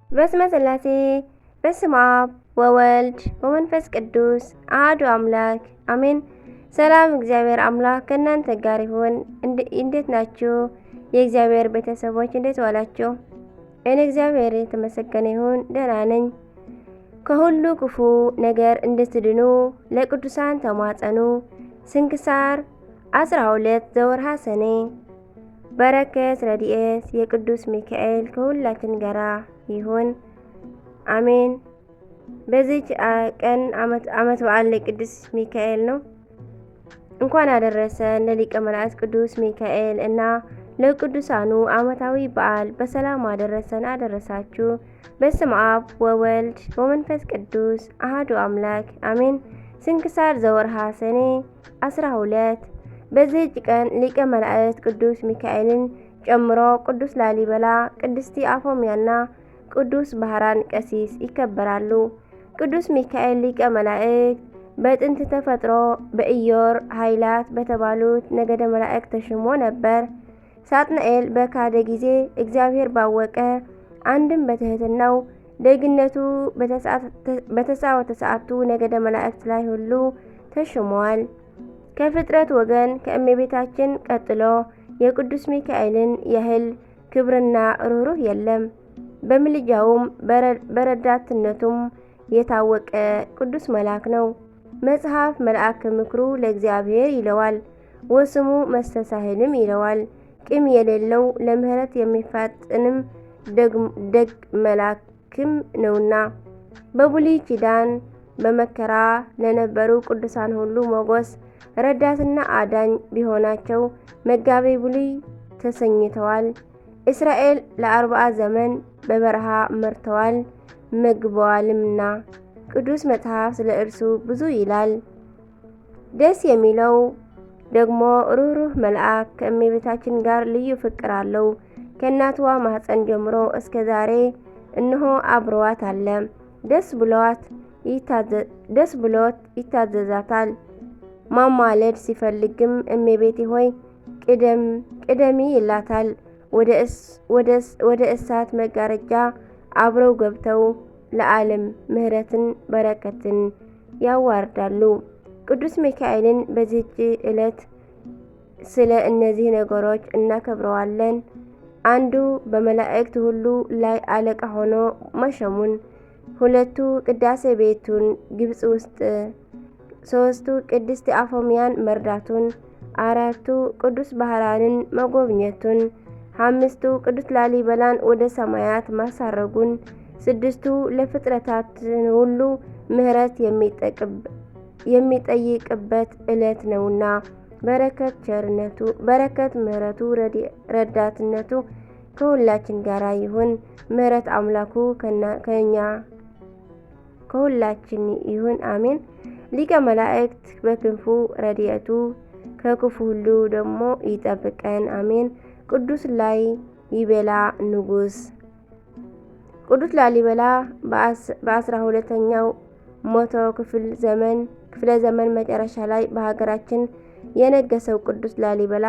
በስመ ሥላሴ በስመ አብ ወወልድ ወመንፈስ ቅዱስ አሐዱ አምላክ አሜን። ሰላም እግዚአብሔር አምላክ ከእናንተ ጋር ይሁን። እንዴት ናችሁ? የእግዚአብሔር ቤተሰቦች እንዴት ዋላችሁ? እኔ እግዚአብሔር የተመሰገነ ይሁን ደህና ነኝ። ከሁሉ ክፉ ነገር እንድትድኑ ለቅዱሳን ተማጸኑ። ስንክሳር 12 ዘወርኀ ሰኔ። በረከት ረድኤት የቅዱስ ሚካኤል ከሁላችን ጋራ ይሁን አሜን። በዚች ቀን ዓመት በዓል ለቅዱስ ሚካኤል ነው። እንኳን አደረሰን ለሊቀ መላእክት ቅዱስ ሚካኤል እና ለቅዱሳኑ ዓመታዊ በዓል በሰላም አደረሰን አደረሳችሁ። በስመ አብ ወወልድ ወመንፈስ ቅዱስ አሐዱ አምላክ አሜን። ስንክሳር ዘወርኀ ሰኔ 12 በዚህች ቀን ሊቀ መላእክት ቅዱስ ሚካኤልን ጨምሮ ቅዱስ ላሊበላ፣ ቅድስት አፎምያና ቅዱስ ባህራን ቀሲስ ይከበራሉ። ቅዱስ ሚካኤል ሊቀ መላእክት በጥንት ተፈጥሮ በኢዮር ኃይላት በተባሉት ነገደ መላእክት ተሾሞ ነበር። ሳጥናኤል በካደ ጊዜ እግዚአብሔር ባወቀ አንድም በትሕትናው ደግነቱ በተሳወተ ሰዓቱ ነገደ መላእክት ላይ ሁሉ ተሾመዋል። ከፍጥረት ወገን ከእመቤታችን ቀጥሎ የቅዱስ ሚካኤልን ያህል ክብርና ርኅሩህ የለም። በምልጃውም በረዳትነቱም የታወቀ ቅዱስ መልአክ ነው። መጽሐፍ መልአክ ምክሩ ለእግዚአብሔር ይለዋል፣ ወስሙ መስተሳህልም ይለዋል። ቂም የሌለው ለምሕረት የሚፋጥንም ደግ መልአክም ነውና። በብሉይ ኪዳን በመከራ ለነበሩ ቅዱሳን ሁሉ ሞገስ ረዳትና አዳኝ ቢሆናቸው መጋቤ ብሉይ ተሰኝተዋል። እስራኤል ለ40 ዘመን በበረሃ መርተዋል መግበዋልምና። ቅዱስ መጽሐፍ ስለ እርሱ ብዙ ይላል። ደስ የሚለው ደግሞ ርኅሩህ መልአክ ከእመቤታችን ጋር ልዩ ፍቅር አለው። ከእናትዋ ማኅፀን ጀምሮ እስከ ዛሬ እነሆ አብረዋት አለ። ደስ ብሎት ይታዘዛታል። ማማለድ ሲፈልግም እመቤቴ ሆይ ቅደሚ ይላታል። ወደ እሳት መጋረጃ አብረው ገብተው ለዓለም ምሕረትን በረከትን ያዋርዳሉ። ቅዱስ ሚካኤልን በዚህች ዕለት ስለ እነዚህ ነገሮች እናከብረዋለን። አንዱ በመላእክት ሁሉ ላይ አለቃ ሆኖ መሾሙን፣ 2 ቅዳሴ ቤቱን ግብጽ ውስጥ፣ 3 ቅድስት አፎምያን መርዳቱን፣ 4 ቅዱስ ባህራንን መጎብኘቱን፣ 5 ቅዱስ ላሊበላን ወደ ሰማያት ማሳረጉን፣ 6 ለፍጥረታት ሁሉ ምሕረት የሚጠይቅበት ዕለት ነውና። በረከት ምሕረቱ ረዳትነቱ ከሁላችን ጋር ይሁን። ምሕረት አምላኩ ከሁላችን ይሁን አሜን። ሊቀ መላእክት በክንፉ ረድኤቱ ከክፉ ሁሉ ደግሞ ይጠብቀን አሜን። ቅዱስ ላሊበላ ንጉሥ። ቅዱስ ላሊበላ በ12ኛው መቶ ክፍለ ዘመን መጨረሻ ላይ በሀገራችን የነገሰው ቅዱስ ላሊበላ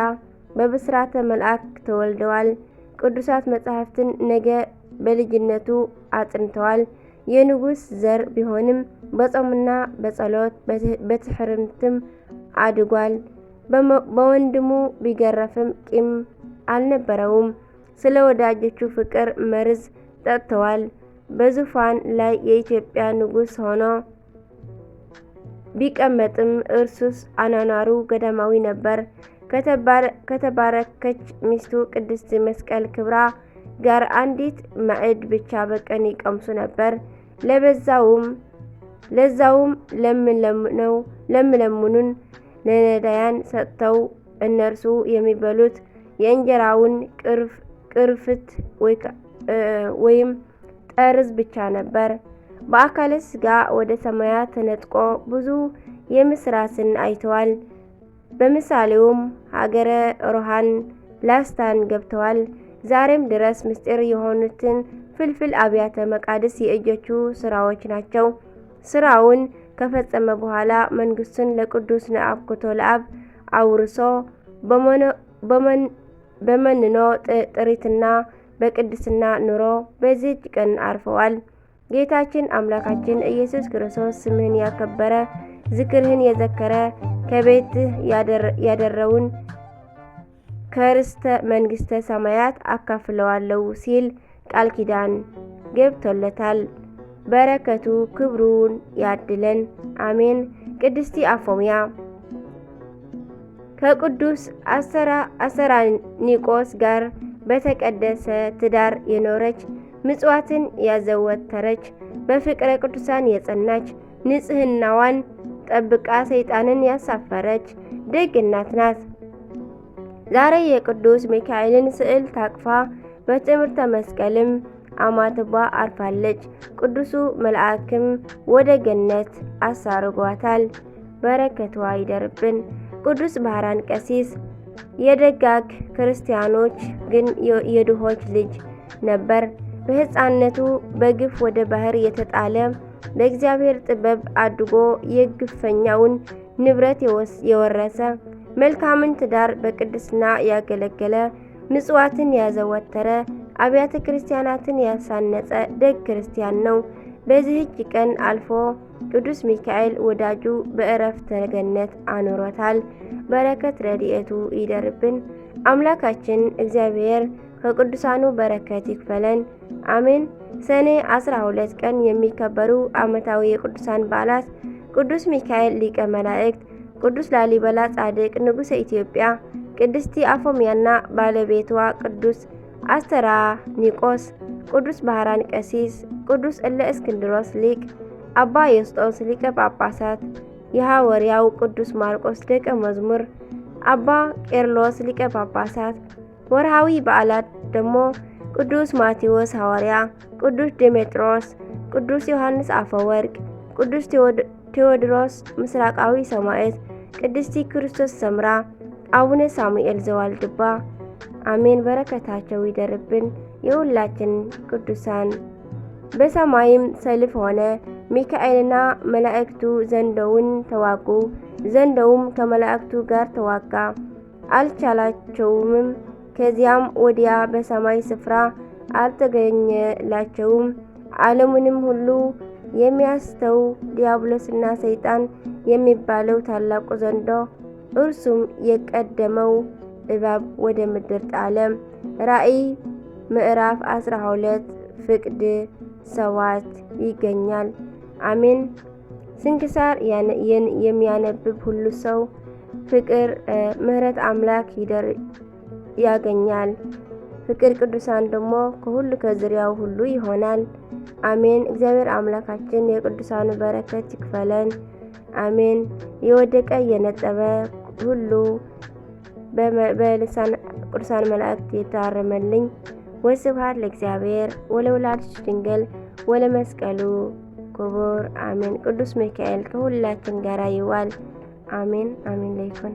በብስራተ መልአክ ተወልደዋል። ቅዱሳት መጻሕፍትን ነገ በልጅነቱ አጥንተዋል። የንጉሥ ዘር ቢሆንም በጾምና በጸሎት በትሕርምትም አድጓል። በወንድሙ ቢገረፍም ቂም አልነበረውም። ስለ ወዳጆቹ ፍቅር መርዝ ጠጥተዋል። በዙፋን ላይ የኢትዮጵያ ንጉሥ ሆኖ ቢቀመጥም እርሱስ አኗኗሩ ገዳማዊ ነበር። ከተባረከች ሚስቱ ቅድስት መስቀል ክብራ ጋር አንዲት ማዕድ ብቻ በቀን ይቀምሱ ነበር። ለዛውም ለሚለምኑን ለነዳያን ሰጥተው እነርሱ የሚበሉት የእንጀራውን ቅርፍት ወይም ጠርዝ ብቻ ነበር። በአካለ ሥጋ ወደ ሰማያት ተነጥቆ ብዙ የምስራትን አይተዋል። በምሳሌውም ሀገረ ሮሃን ላስታን ገብተዋል። ዛሬም ድረስ ምስጢር የሆኑትን ፍልፍል አብያተ መቃድስ የእጆቹ ስራዎች ናቸው። ስራውን ከፈጸመ በኋላ መንግስቱን ለቅዱስ ነአኩቶ ለአብ አውርሶ በመንኖ ጥሪትና በቅድስና ኑሮ በዚህች ቀን አርፈዋል። ጌታችን አምላካችን ኢየሱስ ክርስቶስ ስምህን ያከበረ ዝክርህን የዘከረ ከቤትህ ያደረውን ከርስተ መንግሥተ ሰማያት አካፍለዋለሁ ሲል ቃል ኪዳን ገብቶለታል። በረከቱ ክብሩን ያድለን፣ አሜን። ቅድስቲ አፎምያ ከቅዱስ አስተራኒቆስ ጋር በተቀደሰ ትዳር የኖረች ምጽዋትን ያዘወተረች በፍቅረ ቅዱሳን የጸናች ንጽሕናዋን ጠብቃ ሰይጣንን ያሳፈረች ደግ እናት ናት። ዛሬ የቅዱስ ሚካኤልን ስዕል ታቅፋ በትምህርተ መስቀልም አማትባ አርፋለች። ቅዱሱ መልአክም ወደ ገነት አሳርጓታል። በረከቷ ይደርብን። ቅዱስ ባህራን ቀሲስ የደጋግ ክርስቲያኖች ግን የድሆች ልጅ ነበር። በሕፃንነቱ በግፍ ወደ ባህር የተጣለ በእግዚአብሔር ጥበብ አድጎ የግፈኛውን ንብረት የወረሰ መልካምን ትዳር በቅድስና ያገለገለ ምጽዋትን ያዘወተረ አብያተ ክርስቲያናትን ያሳነጸ ደግ ክርስቲያን ነው። በዚህች ቀን አልፎ ቅዱስ ሚካኤል ወዳጁ በዕረፍተ ገነት አኑሮታል። በረከት ረድኤቱ ይደርብን። አምላካችን እግዚአብሔር ከቅዱሳኑ በረከት ይክፈለን፣ አሜን። ሰኔ 12 ቀን የሚከበሩ ዓመታዊ የቅዱሳን በዓላት፦ ቅዱስ ሚካኤል ሊቀ መላእክት፣ ቅዱስ ላሊበላ ጻድቅ ንጉሠ ኢትዮጵያ፣ ቅድስቲ አፎምያና ባለቤቷ ቅዱስ አስተራኒቆስ፣ ቅዱስ ባህራን ቀሲስ፣ ቅዱስ እለእስክንድሮስ ሊቅ፣ አባ ዮስጦስ ሊቀ ጳጳሳት፣ የሐዋርያው ቅዱስ ማርቆስ ደቀ መዝሙር፣ አባ ቄርሎስ ሊቀ ጳጳሳት። ወርሃዊ በዓላት ደግሞ ቅዱስ ማቴዎስ ሐዋርያ፣ ቅዱስ ዴሜጥሮስ፣ ቅዱስ ዮሐንስ አፈወርቅ፣ ቅዱስ ቴዎድሮስ ምስራቃዊ ሰማዕት፣ ቅድስቲ ክርስቶስ ሰምራ፣ አቡነ ሳሙኤል ዘዋልድባ። አሜን። በረከታቸው ይደርብን የሁላችን ቅዱሳን። በሰማይም ሰልፍ ሆነ፣ ሚካኤልና መላእክቱ ዘንዶውን ተዋጉ። ዘንዶውም ከመላእክቱ ጋር ተዋጋ፣ አልቻላቸውምም። ከዚያም ወዲያ በሰማይ ስፍራ አልተገኘላቸውም። ዓለሙንም ሁሉ የሚያስተው ዲያብሎስና ሰይጣን የሚባለው ታላቁ ዘንዶ እርሱም የቀደመው እባብ ወደ ምድር ጣለ። ራእይ ምዕራፍ 12 ፍቅድ 7 ይገኛል። አሜን። ስንክሳር የሚያነብብ ሁሉ ሰው ፍቅር ምሕረት አምላክ ያገኛል። ፍቅር ቅዱሳን ደግሞ ከሁሉ ከዙሪያው ሁሉ ይሆናል። አሜን። እግዚአብሔር አምላካችን የቅዱሳኑ በረከት ይክፈለን። አሜን። የወደቀ የነጠበ ሁሉ በልሳን ቅዱሳን መላእክት የታረመልኝ። ወስብሐት ለእግዚአብሔር ወለወላዲቱ ድንግል ወለመስቀሉ ክቡር አሜን። ቅዱስ ሚካኤል ከሁላችን ጋር ይዋል። አሜን አሜን። ለይኩን